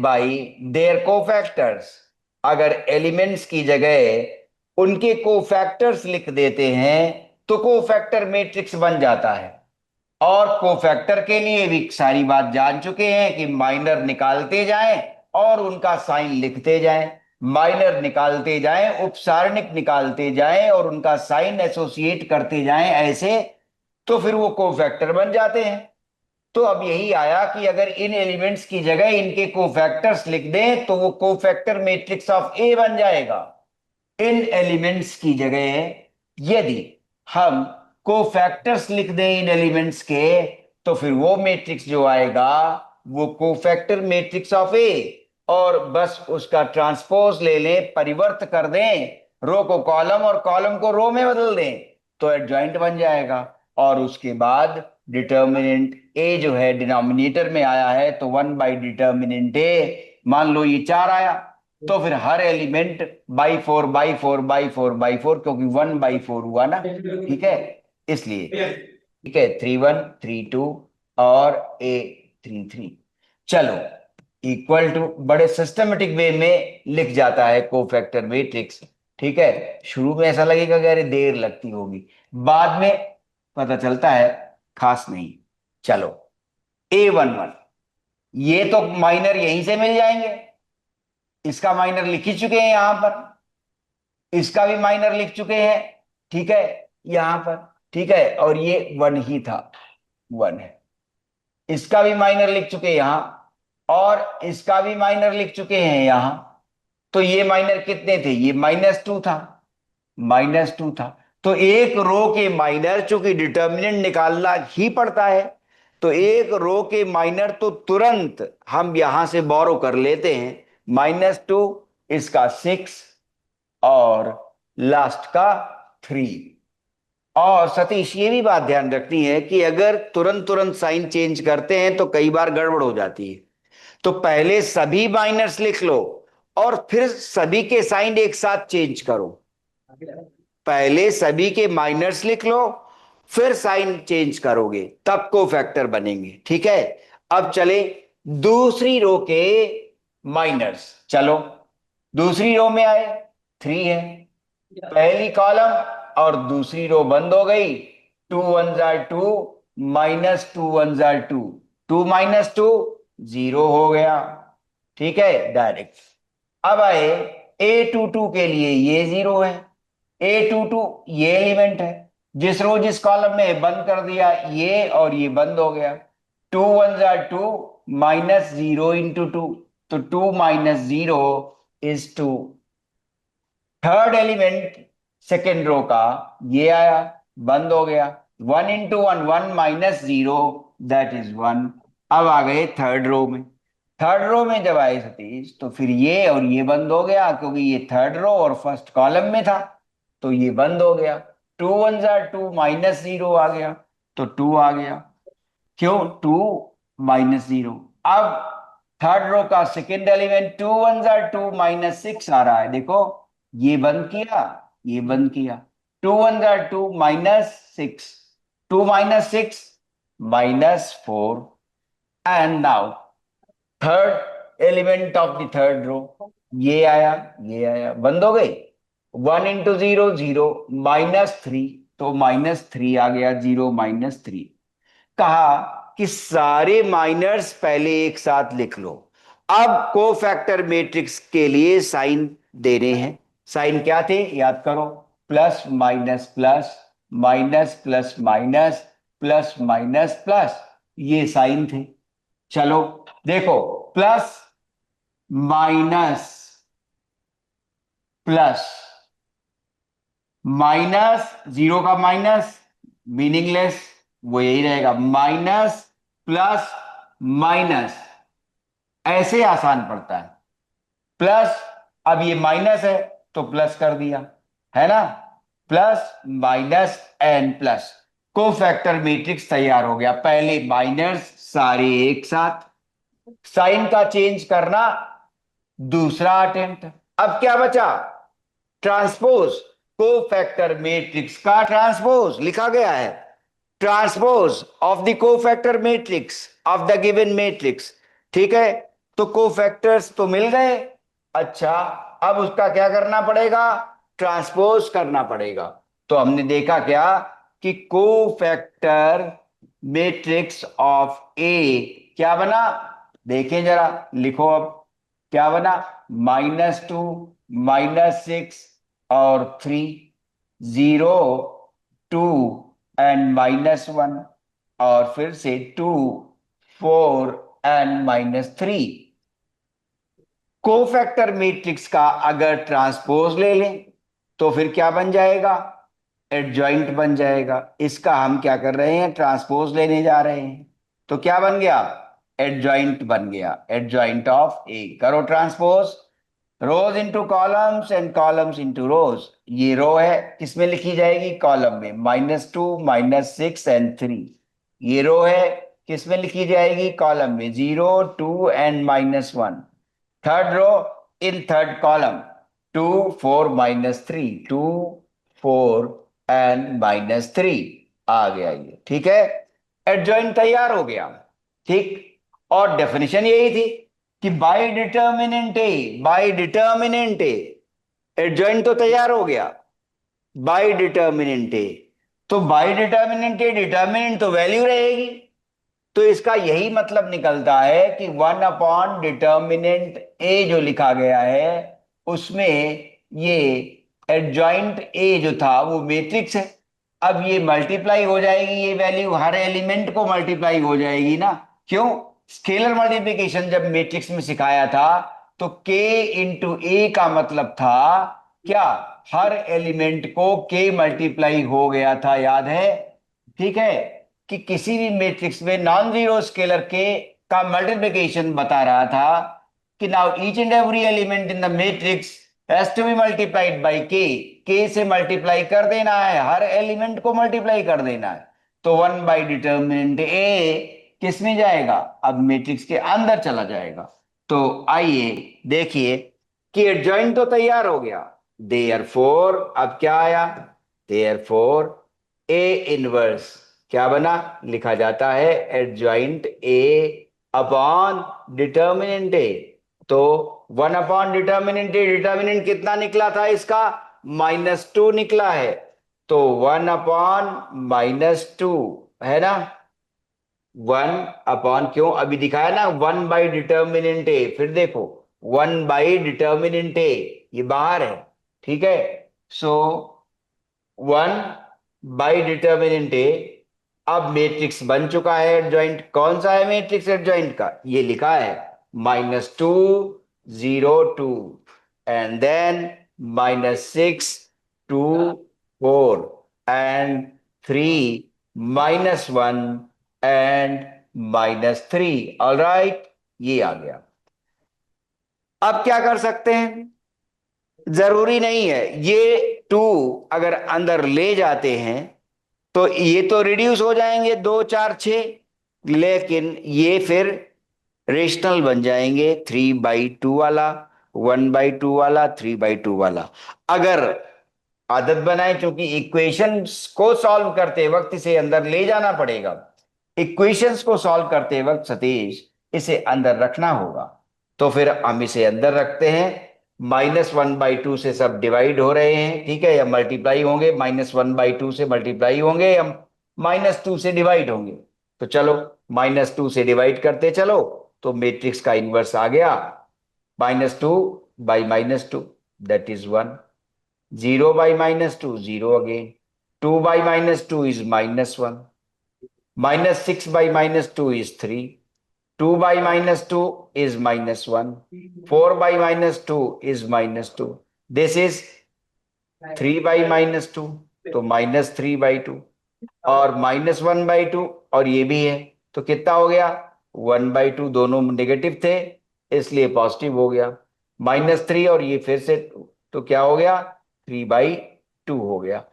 by their cofactors. अगर एलिमेंट्स की जगह उनके कोफैक्टर्स लिख देते हैं तो कोफैक्टर मैट्रिक्स बन जाता है। और कोफैक्टर के लिए भी सारी बात जान चुके हैं कि माइनर निकालते जाएं और उनका साइन लिखते जाएं, माइनर निकालते जाएं, उपसारणिक निकालते जाएं और उनका साइन एसोसिएट करते जाएं, ऐसे तो फिर वो कोफैक्टर बन जाते हैं। तो अब यही आया कि अगर इन एलिमेंट्स की जगह इनके कोफैक्टर्स लिख दें तो वो कोफैक्टर मैट्रिक्स ऑफ ए बन जाएगा। इन एलिमेंट्स की जगह यदि हम कोफैक्टर्स लिख दें इन एलिमेंट्स के, तो फिर वो मैट्रिक्स जो आएगा वो कोफैक्टर मैट्रिक्स ऑफ ए। और बस उसका ट्रांसपोज ले लें, परिवर्त कर दें, रो को कॉलम और कॉलम को रो में बदल दें, तो एडजॉइंट बन जाएगा। और उसके बाद डिटर्मिनेंट ए जो है डिनोमिनेटर में आया है, तो 1/डिटर्मिनेंट ए, मान लो ये 4 आया, तो फिर हर एलिमेंट बाई 4 क्योंकि 1/4 हुआ ना, ठीक है, इसलिए। ठीक है, 3 1 3 2 और A 3 3। चलो, इक्वल टू बड़े सिस्टमेटिक वे में लिख जाता है कोफैक्टर मैट्रिक्स, ठीक है। शुरू में ऐसा लगेगा कि अरे देर लगती होगी, बाद में पता चलता है खास नहीं। चलो, A 1 1, ये तो माइनर यहीं से मिल जाएंगे, इसका माइनर लिख ही चुके हैं यहां पर, इसका भी माइनर लिख चुके हैं, ठीक है, यहां पर, ठीक है, और ये 1 ही था, 1 है। इसका भी माइनर लिख चुके हैं यहां, और इसका भी माइनर लिख चुके हैं यहां। तो ये माइनर कितने थे? ये -2 था, -2 था। तो एक रो के माइनर, चूंकि डिटर्मिनेंट निकालना ही पड़ता है, तो एक रो के माइनर तो तुरंत हम यहां से बोरो कर लेते हैं। -2, इसका 6, और लास्ट का 3। और सतीश, ये भी बात ध्यान रखनी है कि अगर तुरंत तुरंत साइन चेंज करते हैं तो कई बार गड़बड़ हो जाती है। तो पहले सभी माइनर्स लिख लो और फिर सभी के साइन एक साथ चेंज करो। पहले सभी के माइनर्स लिख लो, फिर साइन चेंज करोगे, तब को फैक्टर बनेंगे। ठीक है, अब चले दूसरी रो के माइनर्स। चलो, दूसरी रो में आए, 3 है पहली कॉलम, और दूसरी रो बंद हो गई। 2 1 जार 2, -2 1 जार 2, 2 -2 0 हो गया। ठीक है, डायरेक्ट। अब आए A22 के लिए, ये 0 है। A22 ये एलिमेंट है, जिस रो जिस कॉलम में बंद कर दिया ये, और ये बंद हो गया। 2 1 जार 2, -0 इंटू 2, तो 2 -0 is 2। Third element second row का ये आया, बंद हो गया। 1 इंटू 1, 1 - 0, दैट इज 1। अब आ गए थर्ड रो में। थर्ड रो में जब आए सतीश, तो फिर ये और ये बंद हो गया, क्योंकि ये थर्ड रो और फर्स्ट कॉलम में था, तो ये बंद हो गया। 2 1 जार 2, -0 आ गया, तो 2 आ गया। क्यों? 2 -0। अब थर्ड रो का सेकेंड एलिमेंट, 2 1 जार 2, -6 आ रहा है, देखो। ये बंद किया, ये बंद किया। 2 1 जार 2, -6, 2 -6, -4। And now third element of the third row, ये आया, ये आया, बंद हो गई। 1 इंटू 0 0, -3, तो -3 आ गया, 0 -3। कहा कि सारे माइनर्स पहले एक साथ लिख लो। अब कोफैक्टर मैट्रिक्स के लिए साइन देने हैं। साइन क्या थे याद करो? Plus minus plus, minus plus minus, plus minus plus, ये साइन थे। चलो देखो, प्लस माइनस प्लस, माइनस 0 का माइनस मीनिंगलेस, वो यही रहेगा। माइनस प्लस माइनस, ऐसे आसान पड़ता है। प्लस, अब ये माइनस है तो प्लस कर दिया, है ना? Plus minus and plus, cofactor matrix तैयार हो गया। पहले माइनस सारे एक साथ, साइन का चेंज करना दूसरा अटेम्प्ट। अब क्या बचा? ट्रांसपोज, कोफैक्टर मैट्रिक्स का ट्रांसपोज लिखा गया है। Transpose of the cofactor matrix of the given matrix. ठीक है, तो कोफैक्टर्स तो मिल गए। अच्छा, अब उसका क्या करना पड़ेगा? ट्रांसपोज करना पड़ेगा। तो हमने देखा क्या कि कोफैक्टर मैट्रिक्स ऑफ ए क्या बना? देखें जरा, लिखो अब। क्या बना? -2, -6 और 3, 0 2 एंड -1, और फिर से 2 4 एंड -3। कोफैक्टर मैट्रिक्स का अगर ट्रांसपोज ले लें तो फिर क्या बन जाएगा? एडजॉइंट बन जाएगा। इसका हम क्या कर रहे हैं? ट्रांसपोज लेने जा रहे हैं। तो क्या बन गया? एडजॉइंट बन गया, एडजॉइंट ऑफ ए। करो transpose, rows into columns and columns into rows. ये रो है, किसमें लिखी जाएगी? कॉलम में, -2 -6 एंड 3। ये रो है, किसमें लिखी जाएगी? कॉलम में, 0 2 and -1। Third row, in third column, 2 4 -3, 2 4 and -3 आ गया ये। ठीक है, एडजॉइंट तैयार हो गया। ठीक, और डेफिनेशन यही थी कि बाय डिटर्मिनेंट ए, बाय डिटर्मिनेंट ए, एडजॉइंट तो तैयार हो गया। बाय डिटर्मिनेंट ए, तो बाय डिटर्मिनेंट ए, डिटर्मिनेंट तो वैल्यू रहेगी। तो इसका यही मतलब निकलता है कि 1/डिटर्मिनेंट ए जो लिखा गया है, उसमें ये एडजॉइंट ए जो था वो मैट्रिक्स है। अब ये मल्टीप्लाई हो जाएगी, ये वैल्यू हर एलिमेंट को मल्टीप्लाई हो जाएगी ना। क्यों? स्केलर मल्टीप्लिकेशन जब मैट्रिक्स में सिखाया था तो k इंटू ए का मतलब था क्या? हर एलिमेंट को k मल्टीप्लाई हो गया था, याद है? ठीक है, कि किसी भी मैट्रिक्स में नॉन जीरो स्केलर k का मल्टीप्लिकेशन बता रहा था कि now each and every element in the matrix has to be multiplied by k से मल्टीप्लाई कर देना है, हर एलिमेंट को मल्टीप्लाई कर देना है। तो 1/डिटर्मिनेंट a किस में जाएगा? अब मैट्रिक्स के अंदर चला जाएगा। तो आइए देखिए कि एडजॉइंट तो तैयार हो गया, देयरफॉर अब क्या आया? देयरफॉर ए इनवर्स क्या बना? लिखा जाता है एडजॉइंट ए अपॉन डिटर्मिनेंट ए। तो 1/डिटर्मिनेंट ए, डिटर्मिनेंट कितना निकला था इसका? -2 निकला है। तो 1/-2 है ना। 1 क्यों अभी दिखाया ना, 1/डिटर्मिनेंट ए, फिर देखो 1/डिटर्मिनेंट ए, ये बाहर है। ठीक है, सो 1/डिटर्मिनेंट ए। अब मैट्रिक्स बन चुका है एडजॉइंट। कौन सा है मैट्रिक्स एडजॉइंट का? ये लिखा है -2 0 2 and then -6 2 4 and 3 -1 and -3। All right, ये आ गया। अब क्या कर सकते हैं? जरूरी नहीं है, ये 2 अगर अंदर ले जाते हैं तो ये तो रिड्यूस हो जाएंगे, 2 4 6, लेकिन ये फिर रेशनल बन जाएंगे, 3/2 वाला, 1/2 वाला, 3/2 वाला। अगर आदत बनाए, क्योंकि इक्वेशंस को सॉल्व करते वक्त इसे अंदर ले जाना पड़ेगा। इक्वेशंस को सॉल्व करते वक्त सतीश इसे अंदर रखना होगा। तो फिर हम इसे अंदर रखते हैं। -1/2 से सब डिवाइड हो रहे हैं, ठीक है, या मल्टीप्लाई होंगे, -1/2 से मल्टीप्लाई होंगे या -2 से डिवाइड होंगे। तो चलो -2 से डिवाइड करते चलो, तो मैट्रिक्स का इनवर्स आ गया, -2/-2, that is 1। 0/-2, 0 again. 2/-2 is -1. -6/-2 is 3. 2/-2 is -1. 4/-2 is -2. This is 3/-2, तो -3/2, और -1/2, और ये भी है, तो कितना हो गया? 1/2, दोनों नेगेटिव थे इसलिए पॉजिटिव हो गया। -3 और ये फिर से, तो क्या हो गया? 3/2 हो गया।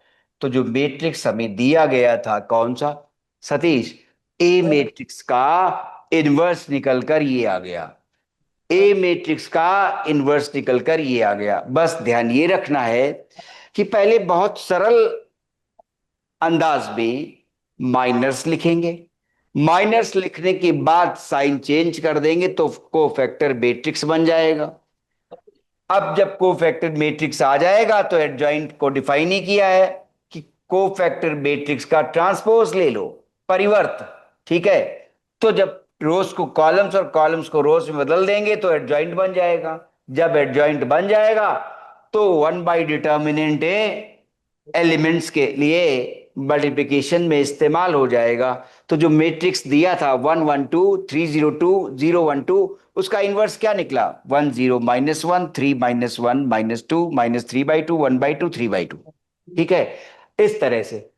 तो जो मैट्रिक्स हमें दिया गया था कौन सा सतीश? ए मैट्रिक्स का इनवर्स निकलकर ये आ गया। ए मैट्रिक्स का इनवर्स निकलकर ये आ गया। बस ध्यान ये रखना है कि पहले बहुत सरल अंदाज में माइनस लिखेंगे, माइनस लिखने के बाद साइन चेंज कर देंगे तो कोफैक्टर मैट्रिक्स बन जाएगा। अब जब कोफैक्टर मैट्रिक्स आ जाएगा तो एडजॉइंट को डिफाइन ही किया है कि कोफैक्टर मैट्रिक्स का ट्रांसपोज ले लो, परिवर्त। ठीक है, तो जब रोज को कॉलम्स और कॉलम्स को रोज में बदल देंगे तो एडजॉइंट बन जाएगा। जब एडजॉइंट बन जाएगा तो 1/डिटर्मिनेंट ए एलिमेंट्स के लिए मल्टीप्लिकेशन में इस्तेमाल हो जाएगा। तो जो मैट्रिक्स दिया था 1 1 2 3 0 2 0 1 2, उसका इनवर्स क्या निकला? 1 0 -1 3 -1 -2 -3/2 1/2 3/2। ठीक है, इस तरह से।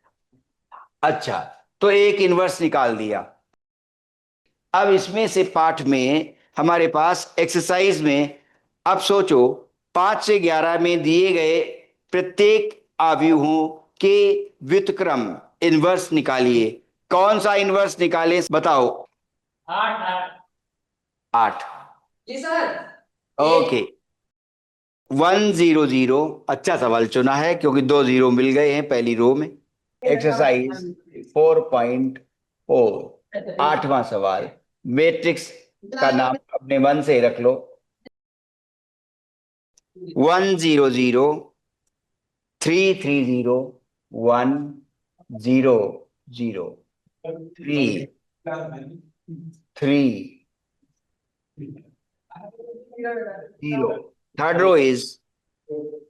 अच्छा, तो एक इनवर्स निकाल दिया। अब इसमें से पाठ में हमारे पास एक्सरसाइज में, अब सोचो 5 से 11 में दिए गए प्रत्येक अवयवों के व्युत्क्रम इनवर्स निकालिए। कौन सा इनवर्स निकालें बताओ? 8 8। जी सर। ओके, 1 0 0। अच्छा सवाल चुना है क्योंकि 2 0 मिल गए हैं पहली रो में। एक्सरसाइज 4.4, 8वां सवाल। मैट्रिक्स का नाम अपने मन से ही रख लो। 1 0 0 1 0 0 3 3 0। Third row is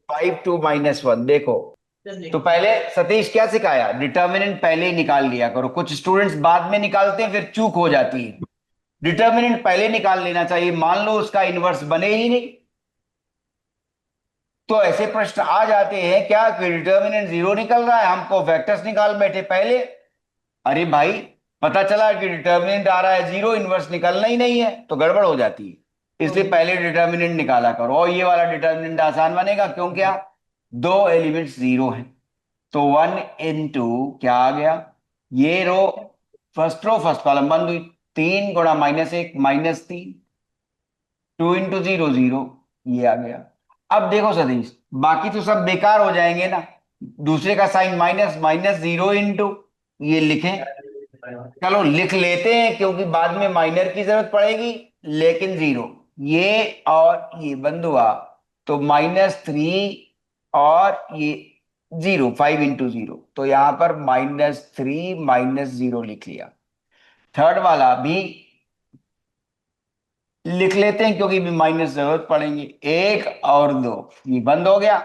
5 2 -1। देखो तो पहले सतीश क्या सिखाया, डिटर्मिनेंट पहले ही निकाल लिया करो। कुछ स्टूडेंट्स बाद में निकालते हैं, फिर चूक हो जाती है। डिटर्मिनेंट पहले निकाल लेना चाहिए। मान लो उसका इनवर्स बने ही नहीं, तो ऐसे प्रश्न आ जाते हैं क्या कि डिटर्मिनेंट जीरो निकल रहा है, हमको वेक्टर्स निकाल बैठे पहले। अरे भाई, पता चला कि डिटर्मिनेंट आ रहा है जीरो, इनवर्स निकलना ही नहीं है, तो गड़बड़ हो जाती है। इसलिए पहले डिटर्मिनेंट निकाला करो। और ये वाला डिटर्मिनेंट आसान बनेगा, क्यों? क्या, दो एलिमेंट्स जीरो हैं, तो 1 into क्या आ गया, ये row first row first column बंद हुई, 3 गुणा -1 -3, 2 into 0 0, ये आ गया। अब देखो सतीश, बाकी तो सब बेकार हो जाएंगे ना, दूसरे का साइन माइनस, -0 into, ये लिखें, चलो लिख लेते हैं क्योंकि बाद में माइनर की जरूरत पड़ेगी। लेकिन जीरो, ये और ये बंद हुआ, तो -3, और ये 0, 5 into 0, तो यहां पर -3 -0 लिख लिया। थर्ड वाला भी लिख लेते हैं क्योंकि भी माइनस जरूरत पड़ेंगे, 1 और 2, ये बंद हो गया।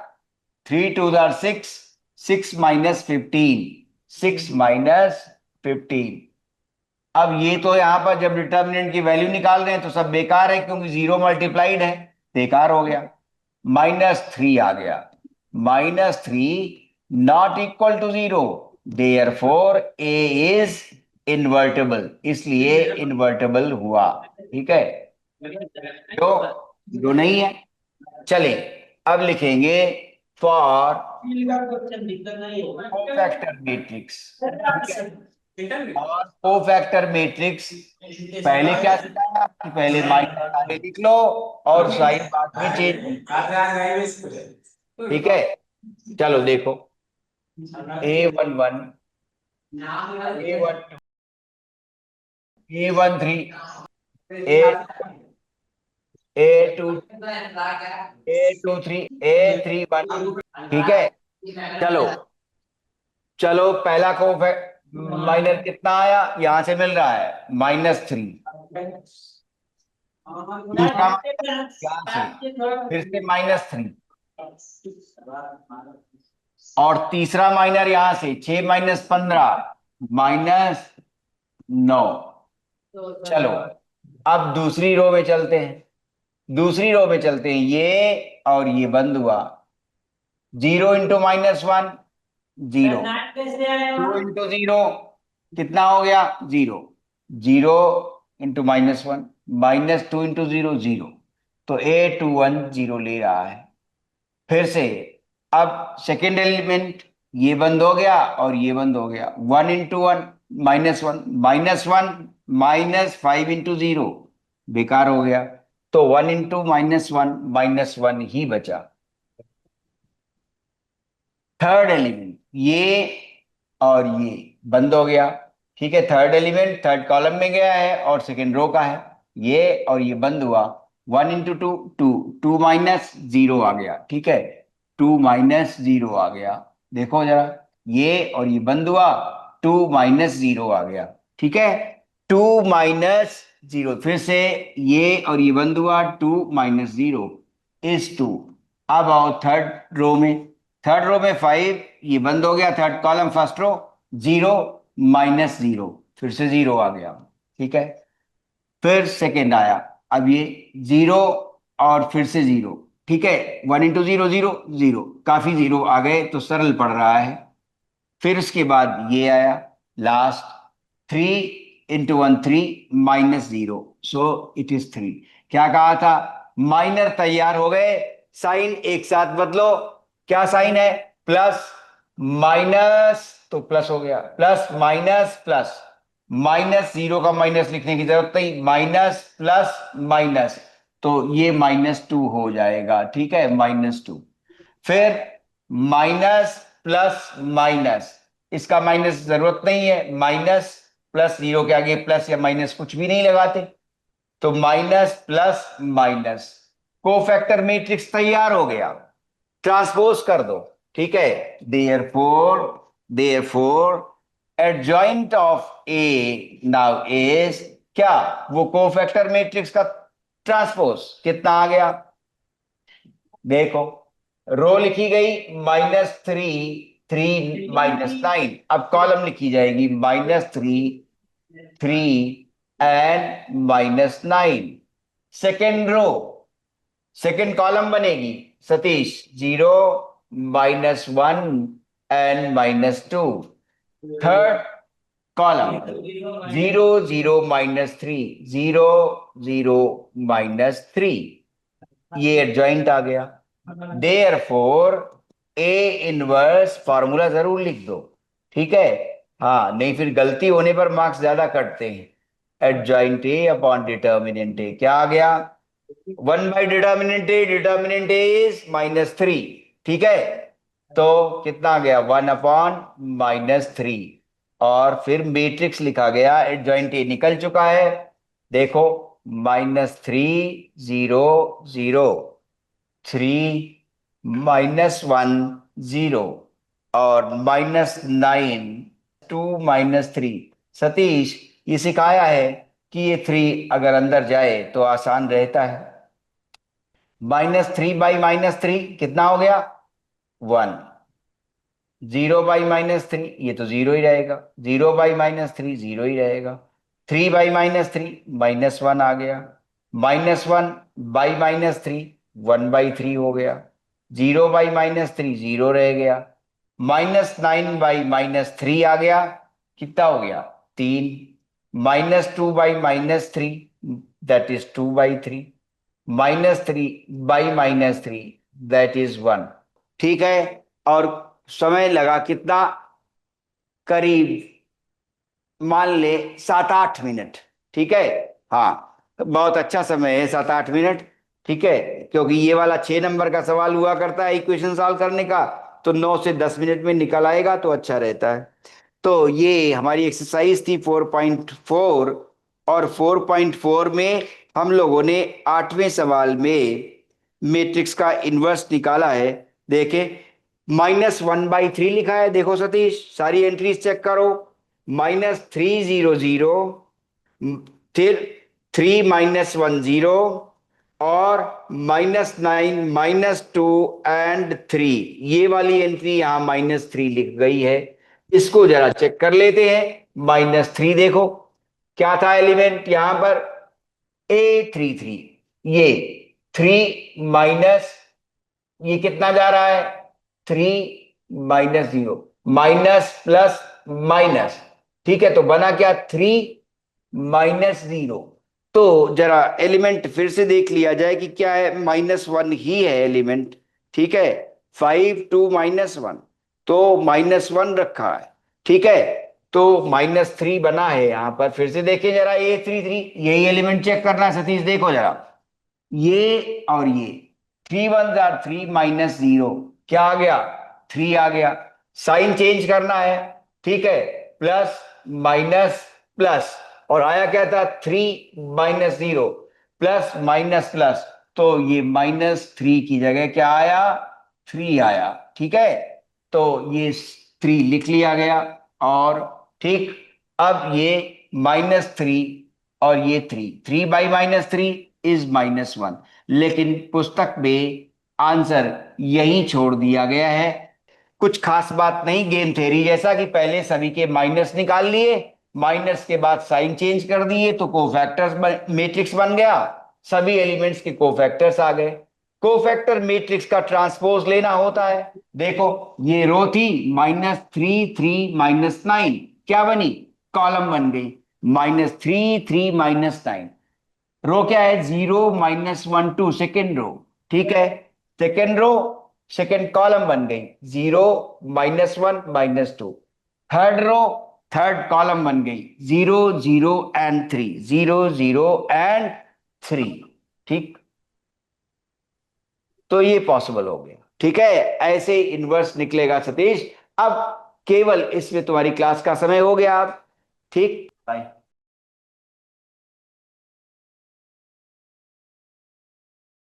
3 2 6, 6 - 15, 6 - 15। अब ये तो यहां पर जब डिटर्मिनेंट की वैल्यू निकाल रहे हैं तो सब बेकार है, क्योंकि जीरो मल्टीप्लाइड है, बेकार हो गया। -3 आ गया, -3 not equal to zero, therefore A is invertible, इसलिए इन्वर्टेबल हुआ। ठीक है, जो जो नहीं है। चले, अब लिखेंगे फॉर कोफैक्टर मैट्रिक्स। ठीक है, और कोफैक्टर मैट्रिक्स पहले क्या सिखाया कि पहले माइनस आगे लिख लो और साइन बाद में चेंज। ठीक है, चलो देखो, A11, A12, A13, A A2, A23, A31। ठीक है, चलो चलो, पहला माइनर कितना आया, यहां से मिल रहा है -3। दूसरा माइनस यहां से, फिर से -3, और तीसरा माइनर यहां से 6 - 15 -9। चलो, अब दूसरी रो में चलते हैं, दूसरी रो में चलते हैं, ये और ये बंद हुआ, 0 into -1 0, 2 into 0 कितना हो गया, 0, 0 into -1 -2 into 0 0, तो A21 0 ले रहा है। फिर से, अब सेकेंड एलिमेंट, ये बंद हो गया और ये बंद हो गया, 1 into 1 -1, -1 -5 into 0, बेकार हो गया, तो 1 into -1 -1 ही बचा। थर्ड एलिमेंट, ये और ये बंद हो गया। ठीक है, थर्ड एलिमेंट थर्ड कॉलम में गया है और सेकेंड रो का है, ये और ये बंद हुआ, 1 into 2 2, 2 - 0 आ गया। ठीक है, 2 - 0 आ गया, देखो जरा, ये और ये बंद हुआ, 2 - 0 आ गया। ठीक है, 2 - 0, फिर से ये और ये बंद हुआ, 2 - 0 इज 2। अब आओ थर्ड रो में, थर्ड रो में 5, ये बंद हो गया, थर्ड कॉलम फर्स्ट रो, 0 -0, फिर से 0 आ गया। ठीक है, फिर सेकेंड आया, अब ये 0 और फिर से 0। ठीक है, 1 into 0 0 0, काफी 0 आ गए तो सरल पड़ रहा है। फिर उसके बाद ये आया last, 3 into 1 3 -0, so it is 3। क्या कहा था, माइनर तैयार हो गए, साइन एक साथ बदलो। क्या साइन है, प्लस माइनस, तो प्लस हो गया, प्लस माइनस प्लस, -0 का माइनस लिखने की जरूरत नहीं, माइनस प्लस माइनस, तो ये -2 हो जाएगा। ठीक है, -2। फिर माइनस प्लस माइनस, इसका माइनस जरूरत नहीं है, माइनस प्लस 0 के आगे प्लस या माइनस कुछ भी नहीं लगाते, तो minus plus minus, cofactor matrix तैयार हो गया, ट्रांसपोज कर दो। ठीक है, therefore therefore adjoint of A now is क्या, वो कोफैक्टर मैट्रिक्स का ट्रांसपोज कितना आ गया, देखो, रो लिखी गई -3 3 - 9। अब कॉलम लिखी जाएगी -3, 3 and -9। Second row, second column बनेगी सतीश, 0 -1 एंड -2। Third column 0 0 -3, 0 0 -3। ये एडजॉइंट आ गया। देयरफॉर ए इनवर्स फॉर्मूला जरूर लिख दो, ठीक है। हाँ, नहीं फिर गलती होने पर मार्क्स ज्यादा कटते हैं। एडजॉइंट ए अपॉन डिटर्मिनेंट ए क्या आ गया? 1/डिटर्मिनेंट ए, डिटर्मिनेंट ए इज -3, ठीक है। तो कितना आ गया? 1/-3। और फिर मैट्रिक्स लिखा गया, एडजॉइंट ए निकल चुका है। देखो, -3 0 0, 3 -1 0, और -9 2 -3। सतीश, ये सिखाया है कि ये 3 अगर अंदर जाए तो आसान रहता है। -3/-3 कितना हो गया? 1। 0/-3 ये तो 0 ही रहेगा। 0/-3 0 ही रहेगा। 3/-3 -1 आ गया। -1/-3 1/3 हो गया। 0/-3 0 रह गया। -9/-3 आ गया, कितना हो गया? 3। -2/-3 दैट इज 2/3। -3/-3 दैट इज 1, ठीक है। और समय लगा कितना? करीब मान ले 7-8 मिनट, ठीक है। हाँ, बहुत अच्छा समय है 7-8 मिनट, ठीक है। क्योंकि ये वाला 6 नंबर का सवाल हुआ करता है इक्वेशन सॉल्व करने का, तो 9 से 10 मिनट में निकल आएगा तो अच्छा रहता है। तो ये हमारी एक्सरसाइज थी 4.4। और 4.4 में हम लोगों ने 8वें सवाल में मैट्रिक्स का इन्वर्स निकाला है। देखे, -1/3 लिखा है। देखो सतीश, सारी एंट्रीज चेक करो। -3 0 0, फिर 3 - 1 0, और -9 -2 एंड 3। ये वाली एंट्री यहां -3 लिख गई है। इसको जरा चेक कर लेते हैं। -3 देखो, क्या था एलिमेंट यहां पर? A33। ये 3 माइनस, ये कितना जा रहा है? 3 - 0, माइनस प्लस माइनस, ठीक है। तो बना क्या? 3 - 0। तो जरा एलिमेंट फिर से देख लिया जाए कि क्या है। -1 ही है एलिमेंट, ठीक है। 5 2 -1, तो -1 रखा है, ठीक है। तो -3 बना है यहां पर। फिर से देखें जरा, A33 यही एलिमेंट चेक करना है सतीश। देखो जरा, ये और ये 3 1 3 -0, क्या आ गया? 3 आ गया। साइन चेंज करना है, ठीक है। प्लस माइनस प्लस, और आया क्या था? 3 - 0, प्लस माइनस प्लस। तो ये -3 की जगह क्या आया? 3 आया, ठीक है। तो ये 3 लिख लिया गया। और ठीक, अब ये -3 और ये 3 इज -1। लेकिन पुस्तक में आंसर यही छोड़ दिया गया है। कुछ खास बात नहीं, गेम थ्योरी जैसा कि पहले सभी के माइनस निकाल लिए, माइनस के बाद साइन चेंज कर दिए तो कोफैक्टर्स मैट्रिक्स बन गया। सभी एलिमेंट्स के कोफैक्टर्स आ गए। कोफैक्टर मैट्रिक्स का ट्रांसपोज लेना होता है। देखो, ये रो थी -3 3 -9, क्या बनी? कॉलम बन गई। -3 3 -9। रो क्या है? 0 - 1 2, सेकेंड रो, ठीक है। सेकेंड रो, सेकेंड कॉलम बन गई। 0 -1 -2। थर्ड रो, थर्ड कॉलम बन गई। 0 0 एंड 3, 0 0 एंड 3, ठीक। तो ये पॉसिबल हो गया, ठीक है। ऐसे इनवर्स निकलेगा सतीश। अब केवल इसमें तुम्हारी क्लास का समय हो गया अब, ठीक। बाय।